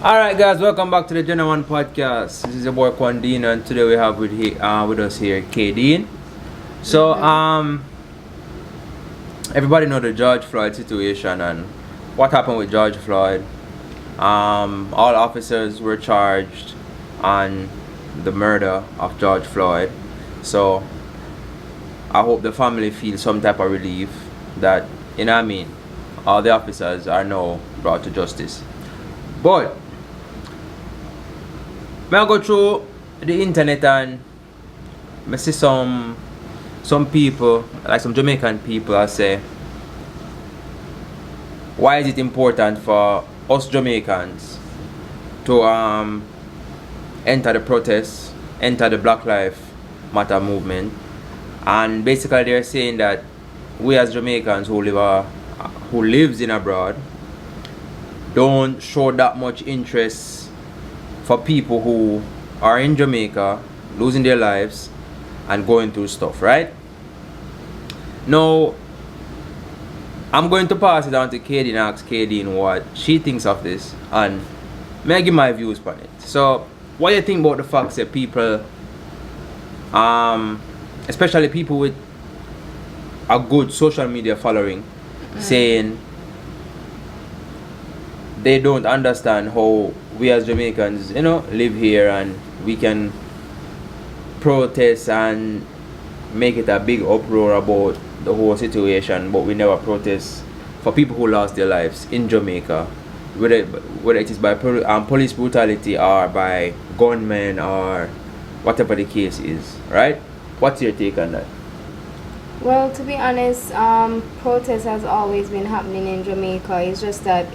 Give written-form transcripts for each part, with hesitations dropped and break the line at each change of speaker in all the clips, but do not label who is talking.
Alright guys, welcome back to the Gen 1 podcast. This is your boy Kwandine and today we have with us here KD. So everybody know the George Floyd situation and what happened with George Floyd. All officers were charged on the murder of George Floyd. So I hope the family feels some type of relief that, you know what I mean, all the officers are now brought to justice. But I go through the internet and I see some people, like some Jamaican people, I say, why is it important for us Jamaicans to enter the protests, enter the Black Lives Matter movement? And basically they're saying that we as Jamaicans who lives in abroad don't show that much interest for people who are in Jamaica losing their lives and going through stuff, right? Now I'm going to pass it on to Katie and ask Katie what she thinks of this, and may I give my views on it. So what do you think about the fact that people, especially people with a good social media following, saying they don't understand how we as Jamaicans, live here and we can protest and make it a big uproar about the whole situation, but we never protest for people who lost their lives in Jamaica, whether it is by police brutality or by gunmen or whatever the case is, right? What's your take on that?
Well, to be honest, protest has always been happening in Jamaica. It's just that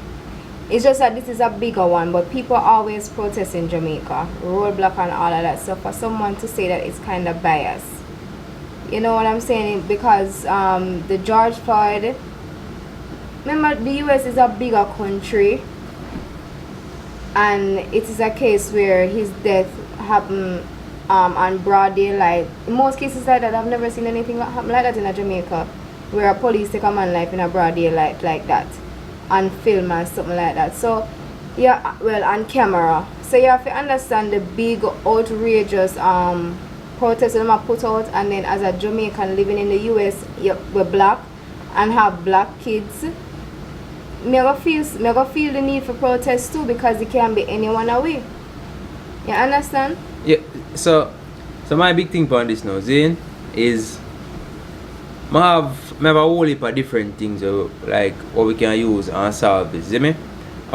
this is a bigger one, but people always protest in Jamaica, roadblock and all of that. So for someone to say that it's kind of biased, you know what I'm saying? Because the George Floyd, remember the US is a bigger country, and it is a case where his death happened on broad daylight. In most cases like that, I've never seen anything happen like that in Jamaica, where a police take a man life in a broad daylight like that, and film and something like that. So yeah, well, on camera. So you have to understand the big outrageous protests that are put out, and then as a Jamaican living in the US, we're black and have black kids. Me go feel the need for protest too, because it can be anyone away. You understand?
Yeah. So my big thing on this now, Zane, is I have a whole heap of different things like what we can use and solve this. See me?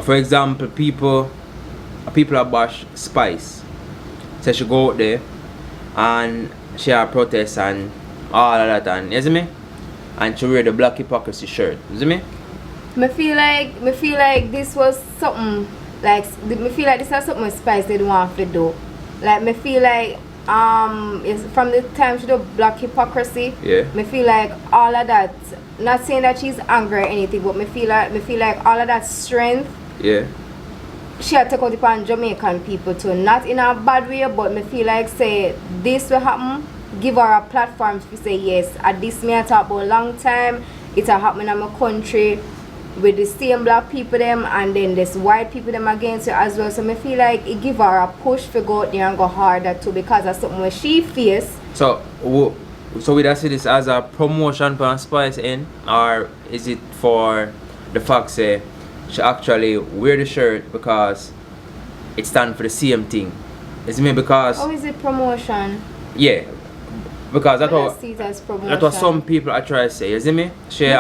For example, people bash Spice. So she go out there and she have protests and all of that, and you see me? And she wear the black hypocrisy shirt. You see me?
Me feel like this was something like this is something Spice didn't want to do. Like me feel like it's from the time she do black hypocrisy.
Yeah.
Me feel like all of that. Not saying that she's angry or anything, but me feel like all of that strength.
Yeah.
She had to take out upon Jamaican people too. Not in a bad way, but me feel like say this will happen. Give her a platform to say yes. At this me I talk about a long time. It's a happening in my country with the same black people them, and then this white people them against her as well. So me feel like it give her a push to go out there and go harder too, because of something where she faced.
So we that see this as a promotion for Spice in, or is it for the fact say she actually wear the shirt because it stands for the same thing? Is it me because?
How is it promotion?
Yeah, because that's what some people are trying to say. Is it me? She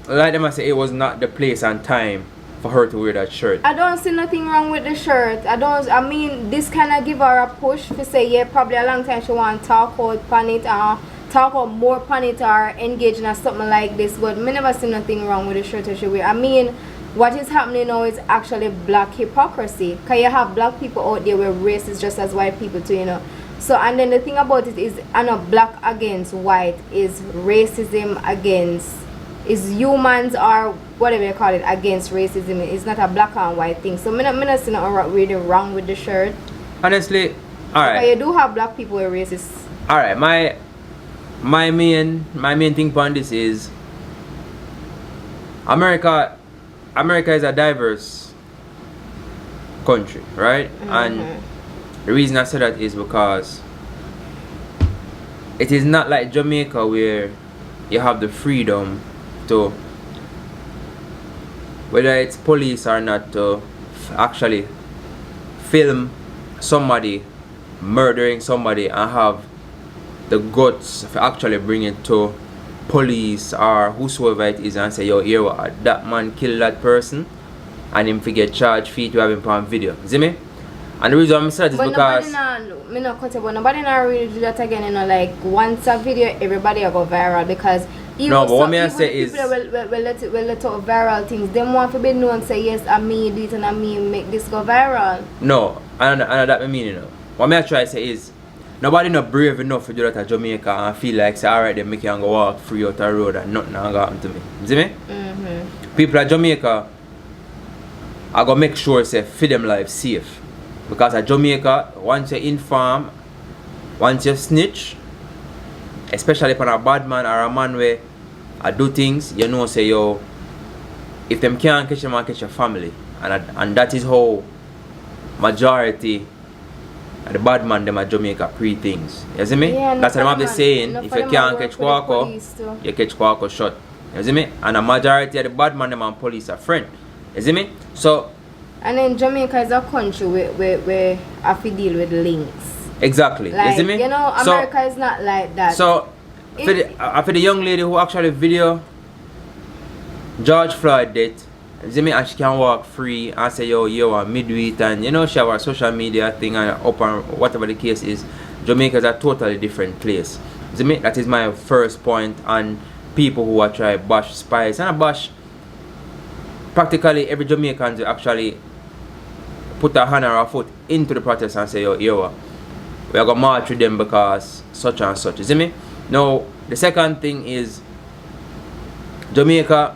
like them I say, it was not the place and time for her to wear that shirt.
I don't see nothing wrong with the shirt. I mean, this kind of give her a push to say, yeah, probably a long time she want to talk out pan it, talk out more pan it, or engage in something like this. But me never see nothing wrong with the shirt that she wear. I mean, what is happening now is actually black hypocrisy. Because you have black people out there where race is just as white people too, you know. So, and then the thing about it is, I know black against white is racism against, is humans or whatever you call it against racism. It's not a black and white thing. So, I'm not see nothing really wrong with the shirt.
Honestly, alright.
But you do have black people who are racist.
Alright, my main thing on this is America is a diverse country, right? And the reason I say that is because it is not like Jamaica where you have the freedom to, whether it's police or not, to actually film somebody murdering somebody and have the guts to actually bring it to police or whosoever it is and say, yo, here what, that man killed that person and him to get charged fee to have him on video. See me? And the reason I'm saying that is because
nobody not really do that again, you know, like once a video everybody will go viral because even
no, but what me I say is
people will let out viral things. Them want to be known say yes I me do it and I me make this go viral.
No, and that I mean, you know. What me I try to say is nobody not brave enough to do that at Jamaica and feel like say alright then make you go walk free out the road and nothing gonna happen to me. You see me? People at Jamaica I gonna make sure say feed them life safe. Because at Jamaica, once you inform, once you snitch, especially upon a bad man or a man where I do things, you know say yo, if them can't catch them, I catch your family. And that is how majority of the bad man them at Jamaica pre things. You see me?
Yeah,
that's what I'm the saying. If you can't catch Quaco, you catch Quaco shot. You see me? And a majority of the bad man them and police are friend. You see me? So
and then Jamaica is a country where I have to deal with links.
Exactly.
Like,
you see me?
You know, America is not like that.
So for the young lady who actually video George Floyd death, you see me, and she can walk free and say yo a midweek and you know she have a social media thing and up and whatever the case is, Jamaica is a totally different place. You see me? That is my first point on people who are trying to bash Spice and a bash practically every Jamaican to actually put a hand or a foot into the protest and say, yo, we are going to march with them because such and such. You see me? Now, the second thing is Jamaicans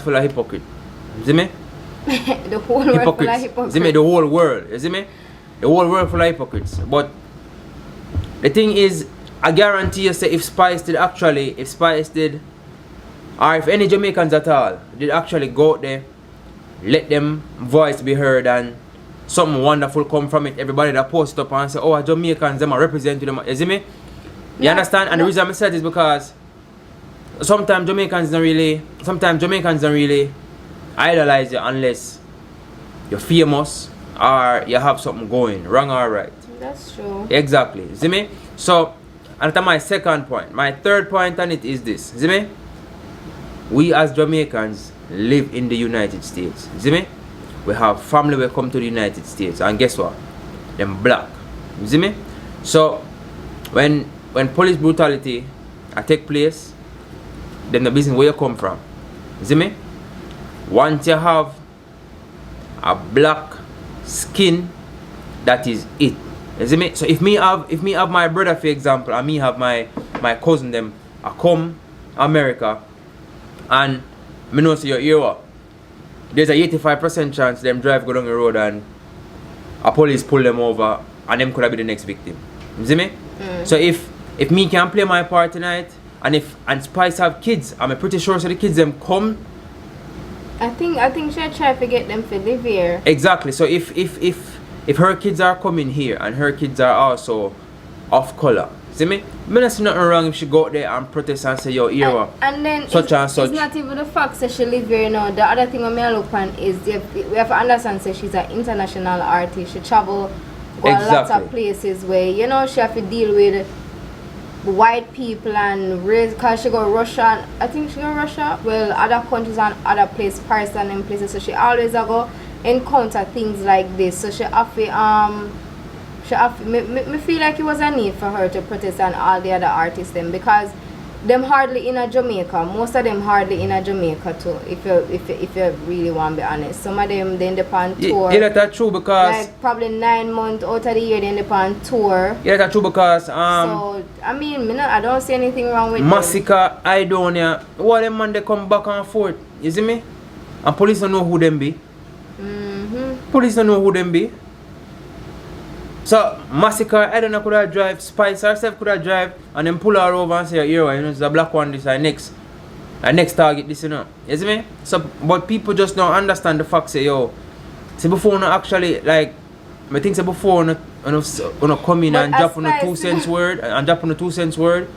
full of hypocrite. You see me?
The whole world full of hypocrites.
You see me? The whole world. You see me? The whole world full of hypocrites. But the thing is, I guarantee you say if Spice did, or if any Jamaicans at all did actually go out there, let them voice be heard and something wonderful come from it, everybody that post up and say, oh, Jamaicans, them are representing them. You see me? You understand? And the reason I said is because sometimes Jamaicans don't really idolize you unless you're famous or you have something going, wrong or right.
That's true.
Exactly. You see me? So, and that's my second point. My third point on it is this. You see me? We as Jamaicans live in the United States. You see me? We have family will come to the United States and guess what? Them black. You see me? So when police brutality take place, then the business where you come from. You see me? Once you have a black skin, that is it. You see me? So if me have my brother for example and me have my cousin them I come America and me know say your ear there's a 85% chance them drive go down the road and a police pull them over and them could have be the next victim. You see me? So if me can play my part tonight and Spice have kids, I'm pretty sure so the kids them come.
I think she'll try to get them to live here.
Exactly. So if her kids are coming here and her kids are also of color, see me? I don't see nothing wrong if she go out there and protest and say, yo, here
and then
such and such.
It's not even the fact that she live here now. The other thing I look on is we have to understand that she's an international artist. She travel go lots of places where, you know, she have to deal with white people and race, because she go Russia, I think she go Russia, well, other countries and other places, Paris and them places, so she always go encounter things like this. So she have to me feel like it was a need for her to protest and all the other artists them, because them hardly in a Jamaica. Most of them hardly in a Jamaica too, if you really want to be honest. Some of them they end up on tour.
Yeah, that's true, because
like probably 9 months out of the year they end up on tour.
Yeah, that's true, because
so I mean I don't see anything wrong with
Massacre, Idonia, all them man they come back and forth. You see me? And police don't know who them be. Police don't know who them be. So Massacre, I don't know, could have drive, Spice herself could have drive and then pull her over and say, you know, it's a black one, this is next target, this, you know. You see me? So, but people just don't understand the fact, say, yo, See before no actually like I think say before no come in
But
and
as
drop on a
Spice-
2 cents word and drop on a 2 cents word,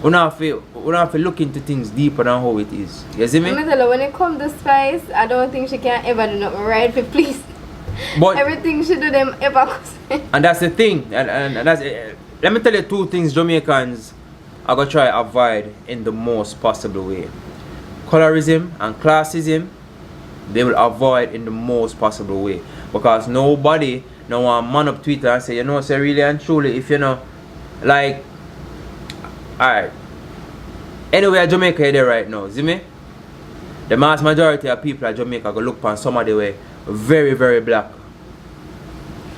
we don't have to look into things deeper than how it is. You see me?
Let me tell you, when it comes to Spice, I don't think she can ever do nothing right for please.
But
Everything she do them ever
and that's the thing, and that's let me tell you two things Jamaicans are gonna try avoid in the most possible way. Colorism and classism, they will avoid in the most possible way. Because nobody no want man up Twitter and say, you know, say really and truly, if you know, like, alright. Anywhere Jamaica there right now, see me? The mass majority of people at Jamaica go look upon somebody way very, very black.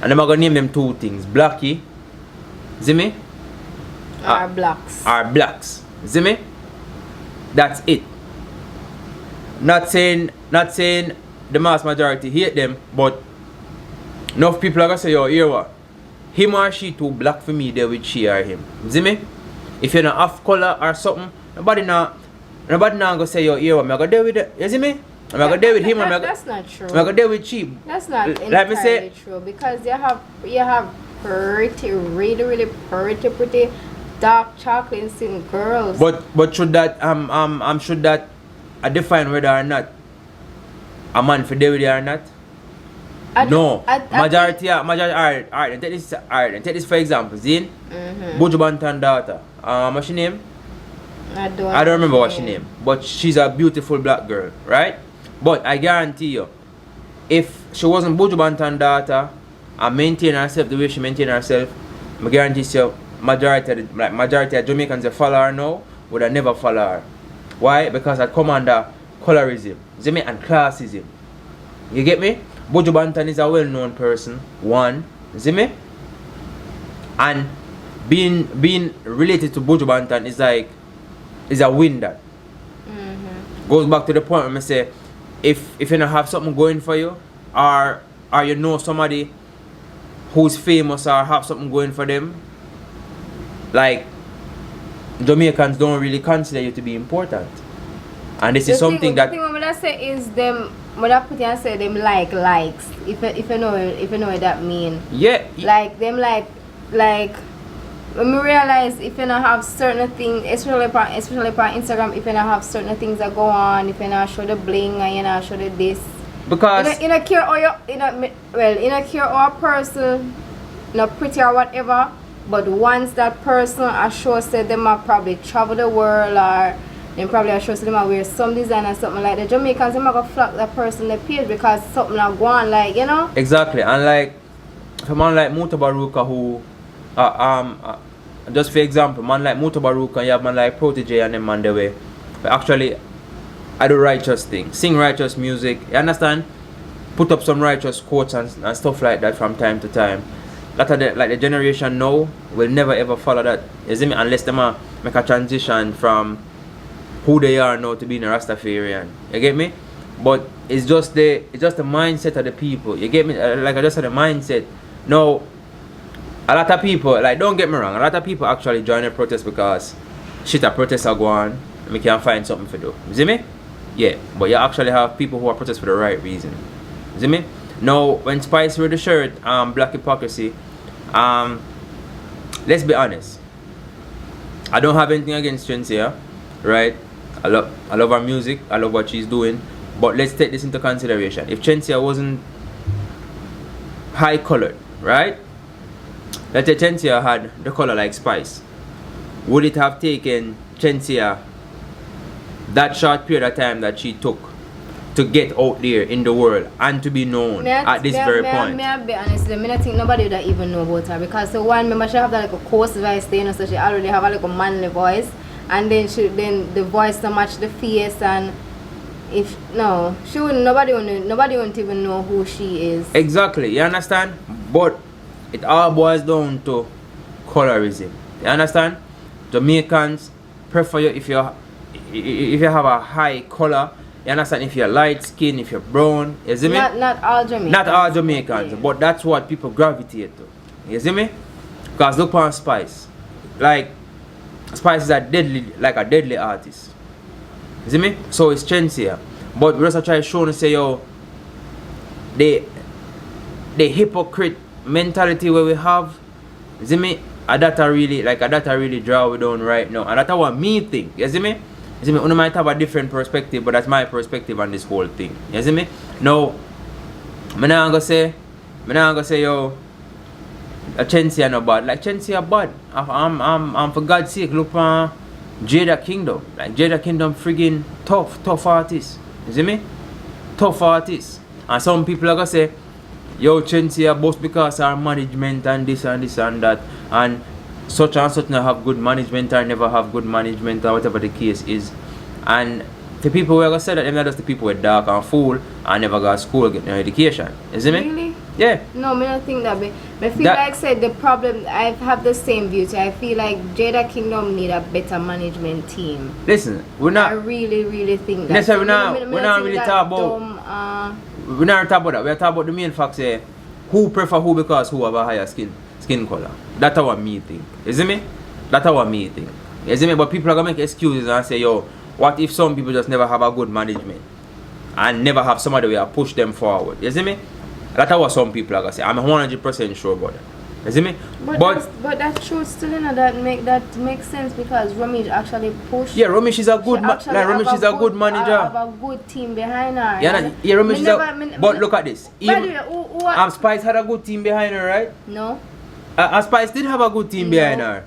And I'm gonna name them two things. Blackie, see me?
are blacks.
Are blacks. See me? That's it. Not saying the mass majority hate them, but enough people are gonna say, yo, hear what? Him or she too black for me there with she or him. See me? If you're not half color or something, nobody now gonna say, yo, hear what? I'm gonna deal with it. You see me? I'm gonna deal with him.
That's not true.
I'm gonna deal with she.
That's not
Let
entirely
me say,
true because you have pretty, really pretty dark chocolate skin girls.
but should that should that I define whether or not a man for deal with it or not? No. Majority alright, take this for example, Zine. Buju Banton daughter. What's she name?
I
don't remember what she name. But she's a beautiful black girl, right? But I guarantee you, if she wasn't Buju Banton daughter and maintain herself the way she maintain herself, I guarantee you majority of Jamaicans that follow her now would have never follow her. Why? Because I come under colorism, see me, and classism. You get me? Buju Banton is a well-known person, one, see me? And being related to Buju Banton is a win that. Goes back to the point where I say, if you don't have something going for you, or you know somebody who's famous or have something going for them, like Jamaicans don't really consider you to be important. And this is something that
the thing what I say is them when I put and say them likes. If you know what that mean.
yeah.
Like them like when we realize if you don't have certain things, especially upon Instagram, if you don't have certain things that go on, if you not show the bling and you not show the this,
Because
you don't care how you don't care how a person not pretty or whatever, but once that person I sure said them are probably travel the world or then probably I sure say them are wear some design or something like that. Jamaicans them are gonna flock that person the page because something not go on, like, you know?
exactly, and like a man like Muta Baruka who just for example, man like Muta Baruka, you have man like Protege and them man the way. But actually I do righteous thing, sing righteous music, you understand? Put up some righteous quotes and stuff like that from time to time. That of the generation now will never ever follow that. You see me? Unless them make a transition from who they are now to being a Rastafarian. You get me? But it's just the mindset of the people. You get me? Like I just said, the mindset. Now, a lot of people, like, don't get me wrong, a lot of people actually join the protest because shit, a protest are going and we can find something to do. You see me? Yeah, but you actually have people who are protest for the right reason. You see me? Now, when Spice wear the shirt, Black Hypocrisy, let's be honest. I don't have anything against Chensia, right? I love her music, I love what she's doing, but let's take this into consideration. If Chensia wasn't high colored, right? Let's say Chensia had the color like Spice. Would it have taken Chensia that short period of time that she took to get out there in the world and to be known at this very point?
May I be honest, I don't think nobody would even know about her because the one member she have that like a coarse voice there, so she already have like a manly voice, and then the voice to match the face, and if no, she wouldn't. Nobody wouldn't even know who she is.
Exactly, you understand? But it all boils down to colorism. You understand? Jamaicans prefer you if you have a high color. You understand? If you're light skin, if you're brown, you see me?
Not all Jamaicans.
Not all Jamaicans, but that's what people gravitate to. You see me? Because look on Spice. Like, Spice is a deadly artist. You see me? So it's Chensia. But we also try to show and say, yo, the hypocrite mentality where we have, you see me, that are really draw we down right now. And that's what me think. You see me? You see me, you might have a different perspective, but that's my perspective on this whole thing. You see me? Now, I'm not gonna say yo, a Chelsea are not bad. Like Chelsea are bad. I'm for God's sake, look for Jada Kingdom. Like Jada Kingdom friggin' tough artist. You see me? Tough artist. And some people are gonna say, yo, Chelsea are both because our management and this and this and that, and such not have good management or never have good management or whatever the case is. And the people who are gonna say that, they're not just the people with dark and fool and never got school get no education. You see me?
Really?
Yeah.
No, I don't think that. I feel like said the problem. I have the same view. So I feel like Jada Kingdom need a better management team.
Listen, we're not.
I really think that.
Listen, we're not really talking about. We're not talking about that. We're talking about the main fact. Say, who prefer who because who have a higher skin color. That's what me think. You see me? That's what me think. You see me? But people are gonna make excuses and say, yo, what if some people just never have a good management and never have somebody who push them forward? You see me? That's what some people are gonna say. I'm 100% sure about that. You see me?
But that truth still that makes sense because Ramesh actually pushed.
Yeah, Ramesh is a good Ramesh is a good manager.
Have a good team behind her.
Yeah, Ramesh is a. But look at this. Spice had a good team behind her, right?
No.
Spice did have a good team behind her.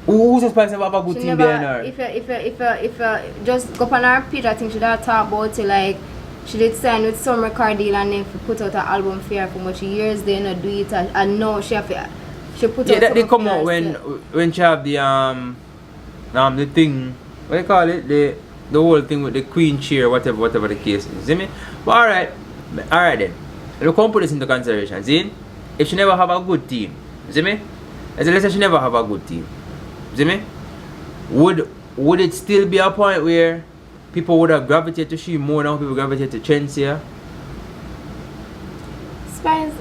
Who's Spice have a good team behind her?
If just go on her page, I think she did talk about it like. She did sign with some record deal and then put out an album for her for much years. They not do it and now she put out.
Yeah, that they come out when she have the thing. What do you call it? The whole thing with the queen chair, whatever the case is. See me? But alright then. We'll come put this into consideration. See? If she never have a good team, see me? Let's say she never have a good team. See me? Would it still be a point where people would have gravitated to she more than people gravitate to Chelsea?
Spice,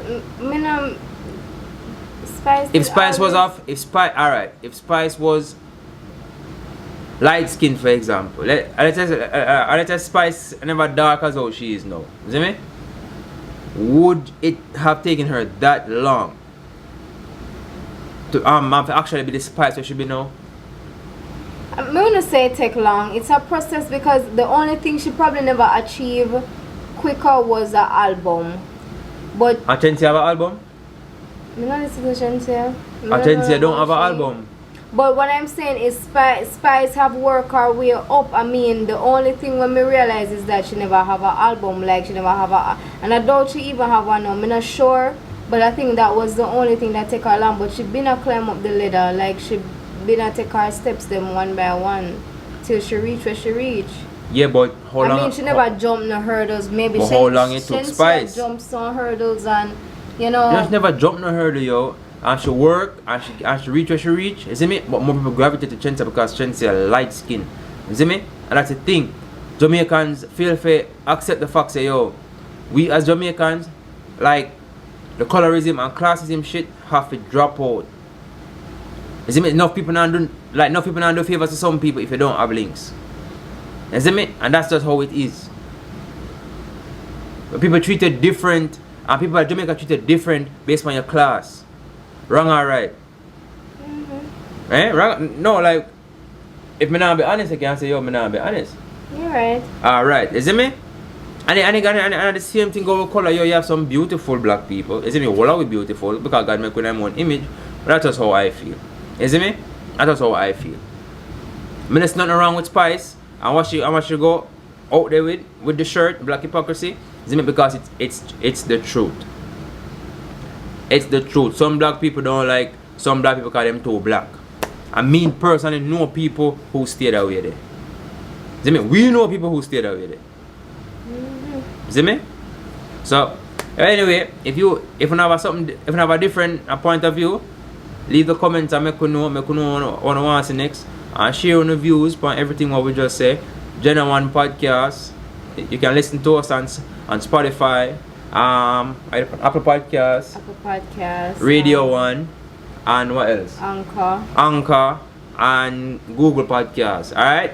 if Spice was light skin, for example, let's say Spice never dark as how she is now. You see me? Would it have taken her that long to actually be the Spice where she be now?
I'm going to say it take long. It's a process because the only thing she probably never achieved quicker was the album. But
Chelsea have an album?
I don't listen to Chelsea.
Chelsea don't have an album.
But what I'm saying is Spice have worked her way up. I mean, the only thing when me realize is that she never have an album. Like she never have and I doubt she even have one now. I'm not sure. But I think that was the only thing that take her long. But she been a climb up the ladder. Like she been a take her steps them one by one till she reach where she reach.
Yeah, but how long?
I mean, she never jumped no hurdles. Maybe
but how long it took Spice?
Jumped some hurdles and
She just never jumped no hurdle, yo. And she work and she reach where she reach. You see me? But more people gravitate to Chelsea because Chelsea are light skin. You see me? And that's the thing. Jamaicans feel fair accept the fact say yo, we as Jamaicans, like the colorism and classism shit have to drop out. You see me? Enough people now do favors to some people if you don't have links. You see me? And that's just how it is. But people treated different, and people at Jamaica treated different based on your class. Wrong or right? Eh? Wrong? No, like if me not be honest, I can say yo, me not be honest.
You're right.
Alright, you see me? And the same thing go with color. Yo, you have some beautiful black people. You see me? All are we beautiful because God make with them own image. But that's just how I feel. You see me? That's how I feel. I mean, there's nothing wrong with Spice and what she go out there with the shirt, black hypocrisy. You see me? Because it's the truth. It's the truth. Some black people don't like. Some black people call them too black. I mean, personally, know people who stay that way there. You see me? We know people who stay that way there. You see me? So anyway, if you have a different point of view, leave the comments and make you know what I want to see next. And share on the views on everything what we just say. Jenna One Podcast. You can listen to us on Spotify, Apple Podcasts, Radio One, and what else?
Anchor,
and Google Podcasts. Alright?